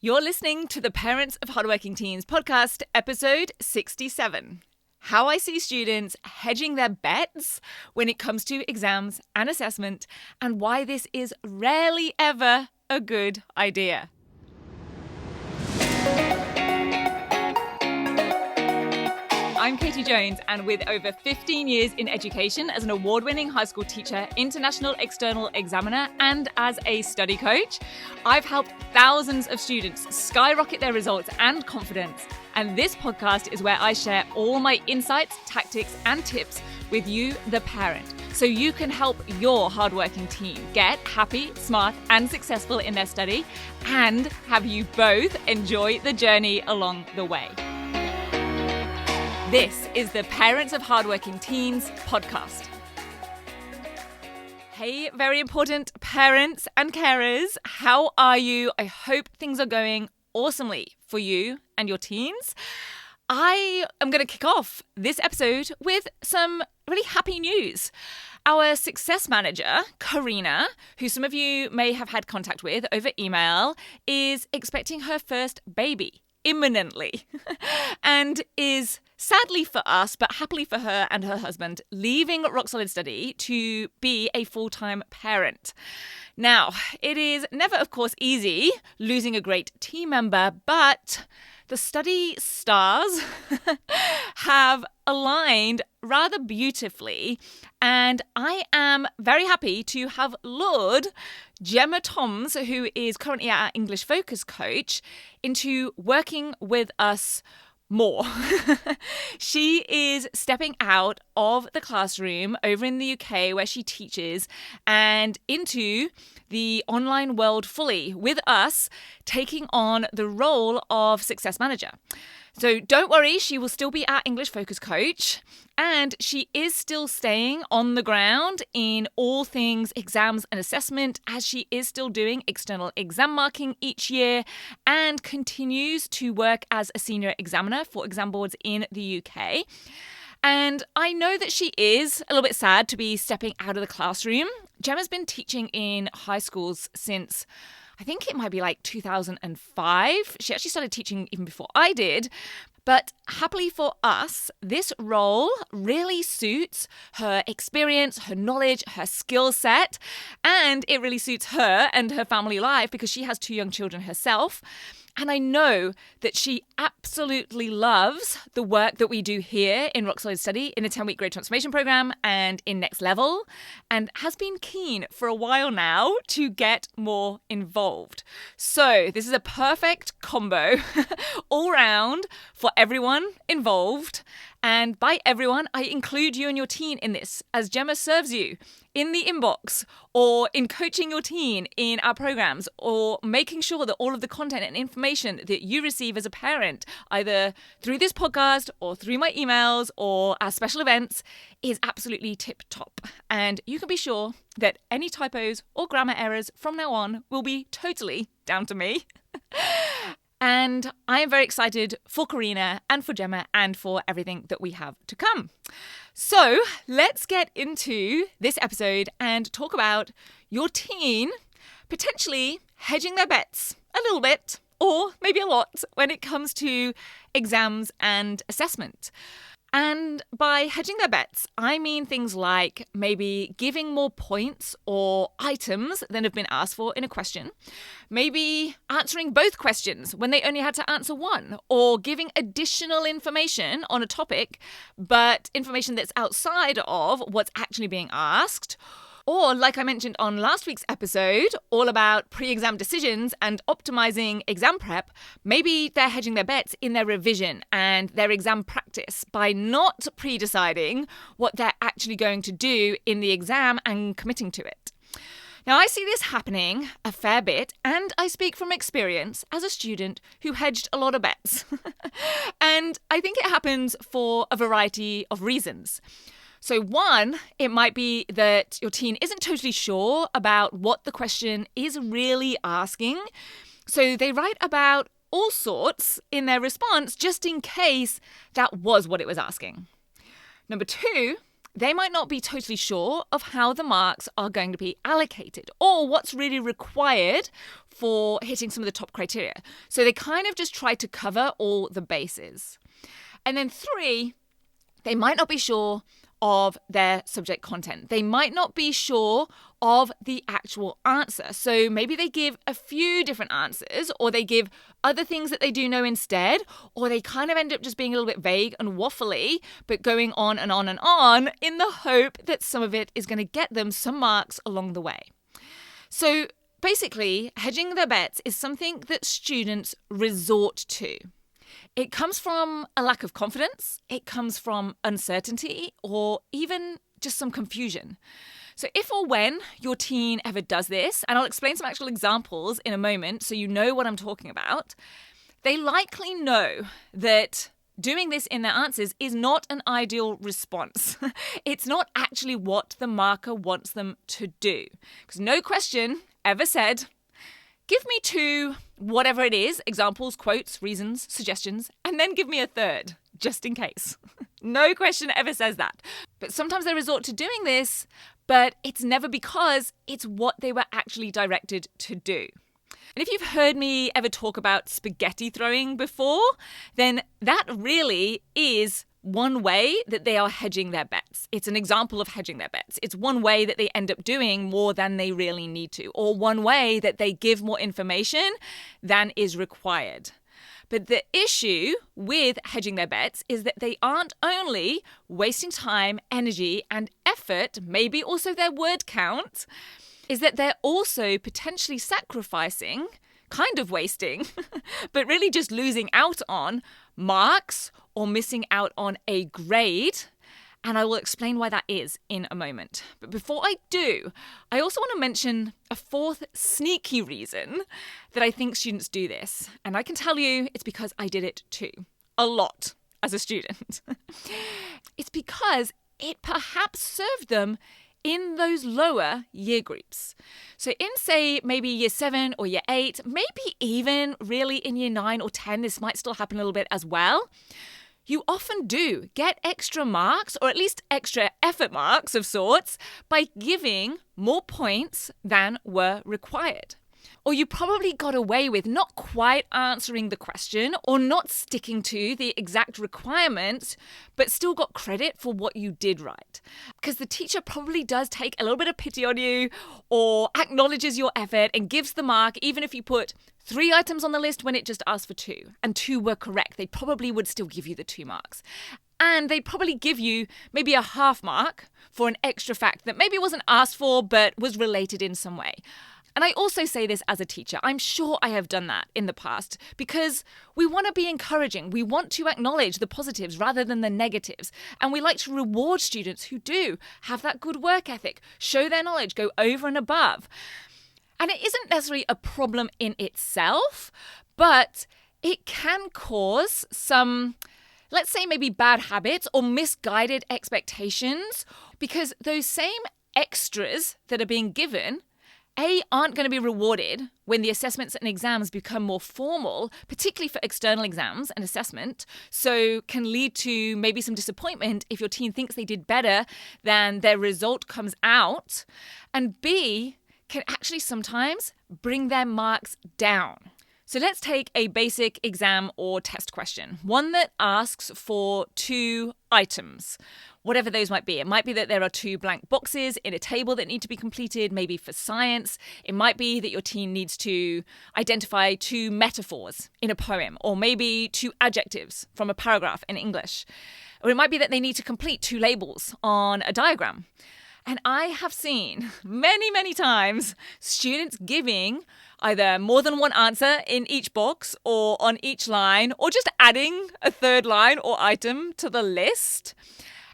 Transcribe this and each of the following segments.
You're listening to the Parents of Hardworking Teens podcast, episode 67. How I see students hedging their bets when it comes to exams and assessment, and why this is rarely ever a good idea. I'm Katie Jones, and with over 15 years in education as an award-winning high school teacher, international external examiner, and as a study coach, I've helped thousands of students skyrocket their results and confidence. And this podcast is where I share all my insights, tactics, and tips with you, the parent, so you can help your hardworking teen get happy, smart, and successful in their study, and have you both enjoy the journey along the way. This is the Parents of Hardworking Teens podcast. Hey, very important parents and carers, how are you? I hope things are going awesomely for you and your teens. I am going to kick off this episode with some really happy news. Our success manager, Karina, who some of you may have had contact with over email, is expecting her first baby imminently and is, sadly for us, but happily for her and her husband, leaving Rock Solid Study to be a full-time parent. Now, it is never, of course, easy losing a great team member, but the study stars have aligned rather beautifully, and I am very happy to have lured Gemma Toms, who is currently our English focus coach, into working with us more. She is stepping out of the classroom over in the UK where she teaches and into the online world fully with us, taking on the role of success manager. So don't worry, she will still be our English focus coach, and she is still staying on the ground in all things exams and assessment, as she is still doing external exam marking each year and continues to work as a senior examiner for exam boards in the UK. And I know that she is a little bit sad to be stepping out of the classroom. Gemma's been teaching in high schools since, I think it might be like 2005. She actually started teaching even before I did. But happily for us, this role really suits her experience, her knowledge, her skill set, and it really suits her and her family life because she has 2 young children herself. And I know that she absolutely loves the work that we do here in Rock Solid Study in the 10-week Grade Transformation Program and in Next Level, and has been keen for a while now to get more involved. So this is a perfect combo all round for everyone involved. And by everyone, I include you and your teen in this, as Gemma serves you in the inbox or in coaching your teen in our programs or making sure that all of the content and information that you receive as a parent, either through this podcast or through my emails or our special events, is absolutely tip-top. And you can be sure that any typos or grammar errors from now on will be totally down to me. And I am very excited for Karina and for Gemma and for everything that we have to come. So let's get into this episode and talk about your teen potentially hedging their bets a little bit, or maybe a lot, when it comes to exams and assessment. And by hedging their bets, I mean things like maybe giving more points or items than have been asked for in a question, maybe answering both questions when they only had to answer one, or giving additional information on a topic, but information that's outside of what's actually being asked. Or, like I mentioned on last week's episode, all about pre-exam decisions and optimizing exam prep, maybe they're hedging their bets in their revision and their exam practice by not pre-deciding what they're actually going to do in the exam and committing to it. Now, I see this happening a fair bit, and I speak from experience as a student who hedged a lot of bets. And I think it happens for a variety of reasons. So one, it might be that your teen isn't totally sure about what the question is really asking. So they write about all sorts in their response just in case that was what it was asking. Number two, they might not be totally sure of how the marks are going to be allocated or what's really required for hitting some of the top criteria. So they kind of just try to cover all the bases. And then 3, they might not be sure of their subject content. They might not be sure of the actual answer. So maybe they give a few different answers, or they give other things that they do know instead, or they kind of end up just being a little bit vague and waffly, but going on and on and on in the hope that some of it is going to get them some marks along the way. So basically, hedging their bets is something that students resort to. It comes from a lack of confidence, it comes from uncertainty, or even just some confusion. So if or when your teen ever does this, and I'll explain some actual examples in a moment so you know what I'm talking about, they likely know that doing this in their answers is not an ideal response. It's not actually what the marker wants them to do. Because no question ever said, give me 2, whatever it is, examples, quotes, reasons, suggestions, and then give me a 3rd, just in case. No question ever says that. But sometimes they resort to doing this, but it's never because it's what they were actually directed to do. And if you've heard me ever talk about spaghetti throwing before, then that really is one way that they are hedging their bets. It's an example of hedging their bets. It's one way that they end up doing more than they really need to, or one way that they give more information than is required. But the issue with hedging their bets is that they aren't only wasting time, energy, and effort, maybe also their word count, is that they're also potentially sacrificing, kind of wasting, but really just losing out on marks or missing out on a grade. And I will explain why that is in a moment. But before I do, I also want to mention a 4th sneaky reason that I think students do this. And I can tell you it's because I did it too. A lot as a student. It's because it perhaps served them in those lower year groups. So in, say, maybe year 7 or year 8, maybe even really in year 9 or 10, this might still happen a little bit as well. You often do get extra marks, or at least extra effort marks of sorts, by giving more points than were required. Or you probably got away with not quite answering the question or not sticking to the exact requirements, but still got credit for what you did right. Because the teacher probably does take a little bit of pity on you or acknowledges your effort and gives the mark, even if you put 3 items on the list when it just asked for 2 and 2 were correct. They probably would still give you the 2 marks. And they'd probably give you maybe a half mark for an extra fact that maybe wasn't asked for but was related in some way. And I also say this as a teacher. I'm sure I have done that in the past because we want to be encouraging. We want to acknowledge the positives rather than the negatives. And we like to reward students who do have that good work ethic, show their knowledge, go over and above. And it isn't necessarily a problem in itself, but it can cause some, let's say, maybe bad habits or misguided expectations because those same extras that are being given aren't going to be rewarded when the assessments and exams become more formal, particularly for external exams and assessment, so can lead to maybe some disappointment if your teen thinks they did better than their result comes out, and B, can actually sometimes bring their marks down. So let's take a basic exam or test question, one that asks for 2 items, whatever those might be. It might be that there are 2 blank boxes in a table that need to be completed, maybe for science. It might be that your teen needs to identify 2 metaphors in a poem, or maybe 2 adjectives from a paragraph in English. Or it might be that they need to complete 2 labels on a diagram. And I have seen many, many times students giving either more than 1 answer in each box or on each line, or just adding a 3rd line or item to the list.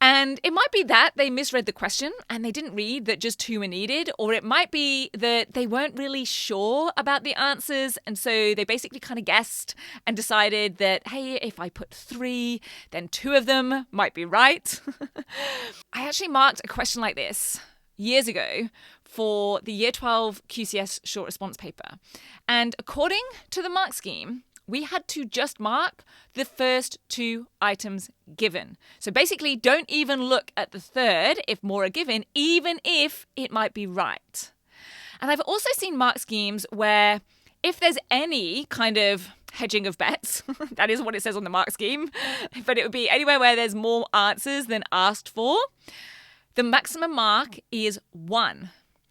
And it might be that they misread the question and they didn't read that just 2 were needed, or it might be that they weren't really sure about the answers and so they basically kind of guessed and decided that, hey, if I put 3, then 2 of them might be right. I actually marked a question like this years ago for the Year 12 QCS short response paper. And according to the mark scheme, we had to just mark the first 2 items given. So basically, don't even look at the third if more are given, even if it might be right. And I've also seen mark schemes where if there's any kind of hedging of bets, that is what it says on the mark scheme, but it would be anywhere where there's more answers than asked for, the maximum mark is 1.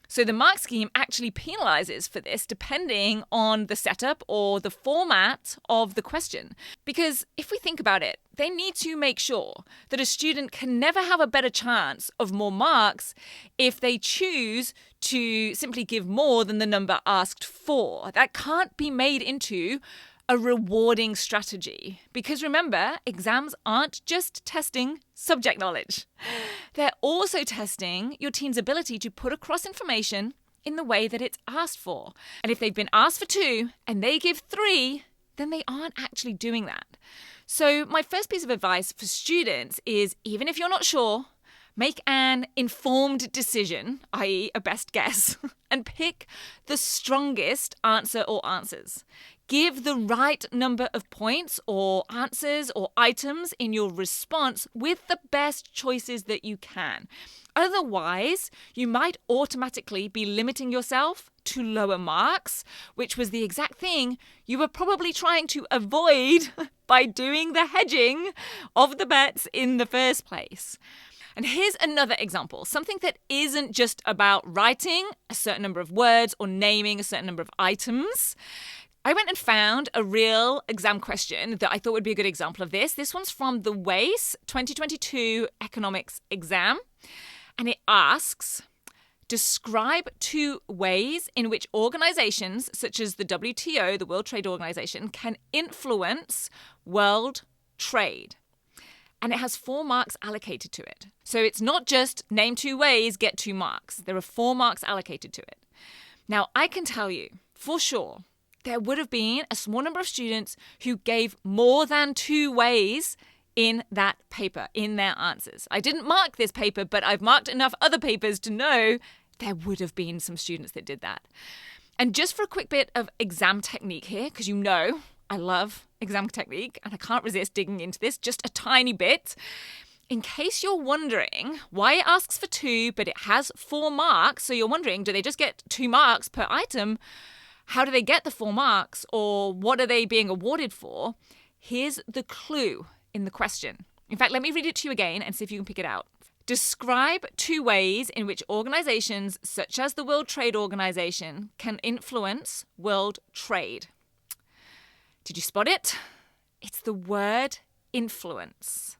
So the mark scheme actually penalizes for this depending on the setup or the format of the question. Because if we think about it, they need to make sure that a student can never have a better chance of more marks if they choose to simply give more than the number asked for. That can't be made into a rewarding strategy. Because remember, exams aren't just testing subject knowledge. They're also testing your teen's ability to put across information in the way that it's asked for. And if they've been asked for 2 and they give 3, then they aren't actually doing that. So my first piece of advice for students is, even if you're not sure, make an informed decision, i.e. a best guess, and pick the strongest answer or answers. Give the right number of points or answers or items in your response with the best choices that you can. Otherwise, you might automatically be limiting yourself to lower marks, which was the exact thing you were probably trying to avoid by doing the hedging of the bets in the first place. And here's another example, something that isn't just about writing a certain number of words or naming a certain number of items. I went and found a real exam question that I thought would be a good example of this. This one's from the WACE 2022 economics exam. And it asks, describe 2 ways in which organizations such as the WTO, the World Trade Organization, can influence world trade. And it has 4 marks allocated to it. So it's not just name 2 ways, get 2 marks. There are 4 marks allocated to it. Now, I can tell you for sure, there would have been a small number of students who gave more than 2 ways in that paper, in their answers. I didn't mark this paper, but I've marked enough other papers to know there would have been some students that did that. And just for a quick bit of exam technique here, because you know I love exam technique and I can't resist digging into this just a tiny bit. In case you're wondering why it asks for 2, but it has 4 marks, so you're wondering, do they just get 2 marks per item? How do they get the 4 marks, or what are they being awarded for? Here's the clue in the question. In fact, let me read it to you again and see if you can pick it out. Describe 2 ways in which organizations such as the World Trade Organization can influence world trade. Did you spot it? It's the word influence.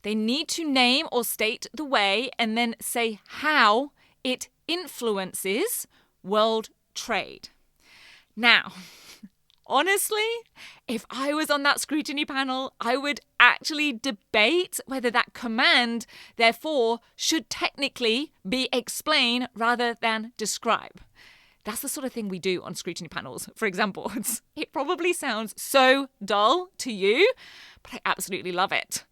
They need to name or state the way and then say how it influences world trade. Now, honestly, if I was on that scrutiny panel, I would actually debate whether that command, therefore, should technically be explain rather than describe. That's the sort of thing we do on scrutiny panels, for example. It probably sounds so dull to you, but I absolutely love it.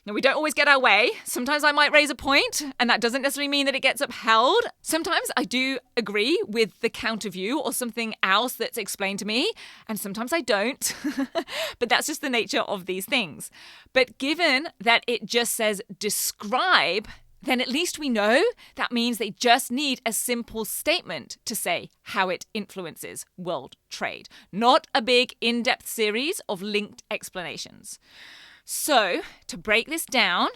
Now, we don't always get our way. Sometimes I might raise a point, and that doesn't necessarily mean that it gets upheld. Sometimes I do agree with the counter view or something else that's explained to me, and sometimes I don't. But that's just the nature of these things. But given that it just says describe, then at least we know that means they just need a simple statement to say how it influences world trade, not a big in-depth series of linked explanations. So, to break this down,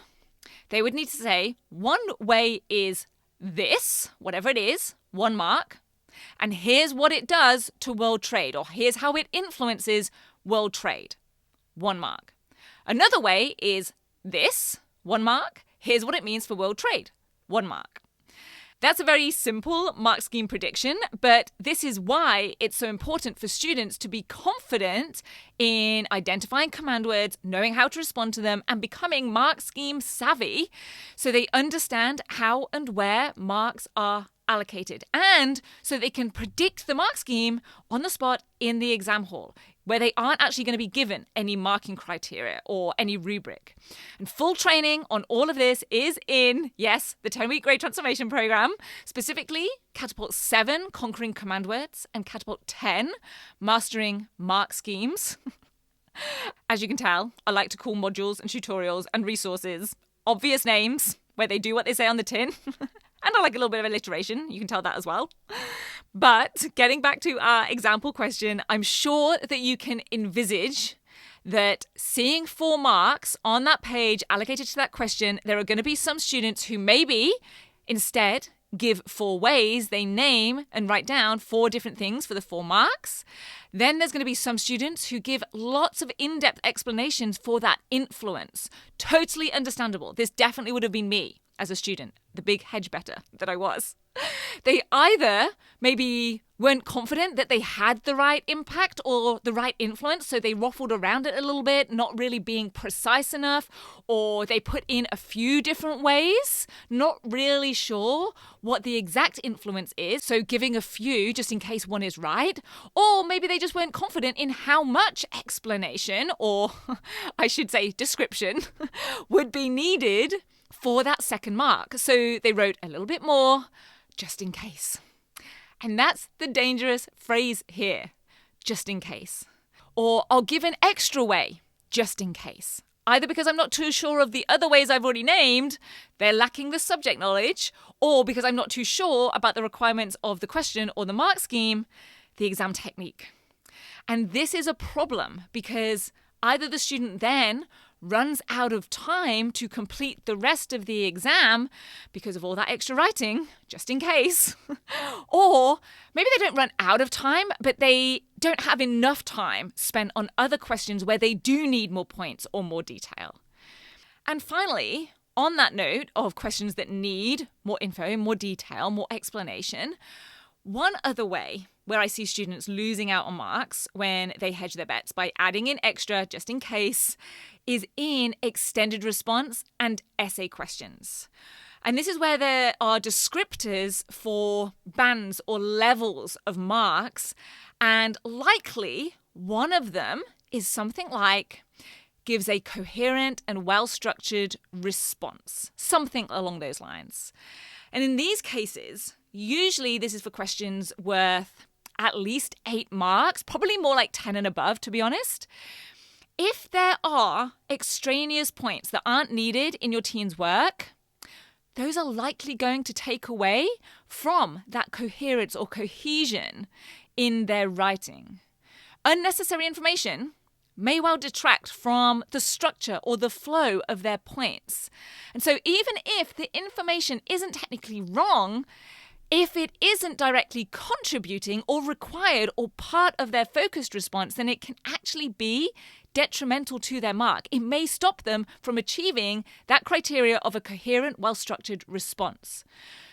they would need to say 1 way is this, whatever it is, 1 mark, and here's what it does to world trade, or here's how it influences world trade, 1 mark. Another way is this, 1 mark, here's what it means for world trade, 1 mark. That's a very simple mark scheme prediction, but this is why it's so important for students to be confident in identifying command words, knowing how to respond to them, and becoming mark scheme savvy so they understand how and where marks are allocated, and so they can predict the mark scheme on the spot in the exam hall, where they aren't actually going to be given any marking criteria or any rubric. And full training on all of this is in, yes, the 10-week Grade Transformation Program, specifically Catapult 7, Conquering Command Words, and Catapult 10, Mastering Mark Schemes. As you can tell, I like to call modules and tutorials and resources obvious names where they do what they say on the tin. And I like a little bit of alliteration. You can tell that as well. But getting back to our example question, I'm sure that you can envisage that seeing 4 marks on that page allocated to that question, there are going to be some students who maybe instead give 4 ways. They name and write down 4 different things for the 4 marks. Then there's going to be some students who give lots of in-depth explanations for that influence. Totally understandable. This definitely would have been me as a student, the big hedge better that I was. They either maybe weren't confident that they had the right impact or the right influence, so they waffled around it a little bit, not really being precise enough, or they put in a few different ways, not really sure what the exact influence is, so giving a few just in case one is right, or maybe they just weren't confident in how much explanation, or I should say description, would be needed for that second mark. So they wrote a little bit more, just in case. And that's the dangerous phrase here, just in case. Or I'll give an extra way, just in case. Either because I'm not too sure of the other ways I've already named, they're lacking the subject knowledge, or because I'm not too sure about the requirements of the question or the mark scheme, the exam technique. And this is a problem because either the student then runs out of time to complete the rest of the exam because of all that extra writing, just in case. Or maybe they don't run out of time, but they don't have enough time spent on other questions where they do need more points or more detail. And finally, on that note of questions that need more info, more detail, more explanation, one other way where I see students losing out on marks when they hedge their bets by adding in extra just in case is in extended response and essay questions. And this is where there are descriptors for bands or levels of marks, and likely one of them is something like gives a coherent and well-structured response, something along those lines. And in these cases, usually this is for questions worth at least 8 marks, probably more like 10 and above, to be honest. If there are extraneous points that aren't needed in your teen's work, those are likely going to take away from that coherence or cohesion in their writing. Unnecessary information may well detract from the structure or the flow of their points. And so even if the information isn't technically wrong, if it isn't directly contributing or required or part of their focused response, then it can actually be detrimental to their mark. It may stop them from achieving that criteria of a coherent, well-structured response.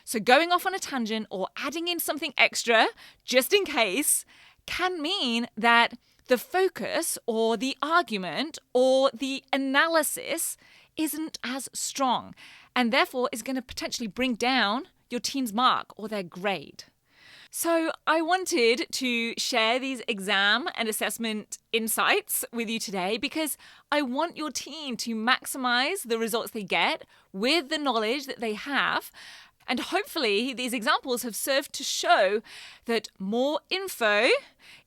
So going off on a tangent or adding in something extra, just in case, can mean that the focus or the argument or the analysis isn't as strong, and therefore is going to potentially bring down your teen's mark or their grade. So I wanted to share these exam and assessment insights with you today because I want your teen to maximize the results they get with the knowledge that they have. And hopefully these examples have served to show that more info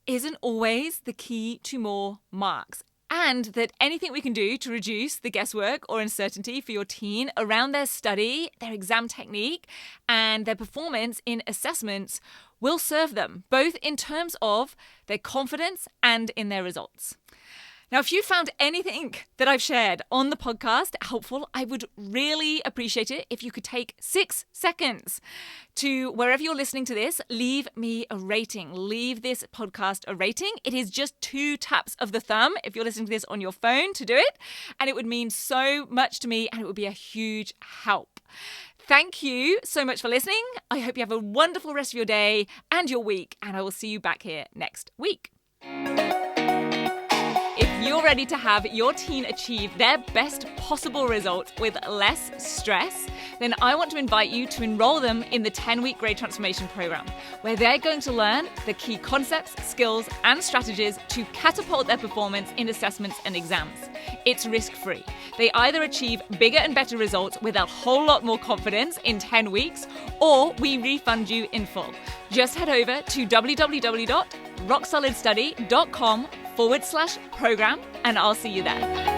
isn't always the key to more marks, and that anything we can do to reduce the guesswork or uncertainty for your teen around their study, their exam technique, and their performance in assessments will serve them, both in terms of their confidence and in their results. Now, if you found anything that I've shared on the podcast helpful, I would really appreciate it if you could take 6 seconds to, wherever you're listening to this, leave me a rating. Leave this podcast a rating. It is just 2 taps of the thumb if you're listening to this on your phone to do it. And it would mean so much to me and it would be a huge help. Thank you so much for listening. I hope you have a wonderful rest of your day and your week, and I will see you back here next week. If you're ready to have your teen achieve their best possible result with less stress, then I want to invite you to enroll them in the 10-week Grade Transformation Program, where they're going to learn the key concepts, skills, and strategies to catapult their performance in assessments and exams. It's risk-free. They either achieve bigger and better results with a whole lot more confidence in 10 weeks, or we refund you in full. Just head over to www.rocksolidstudy.com/program, and I'll see you there.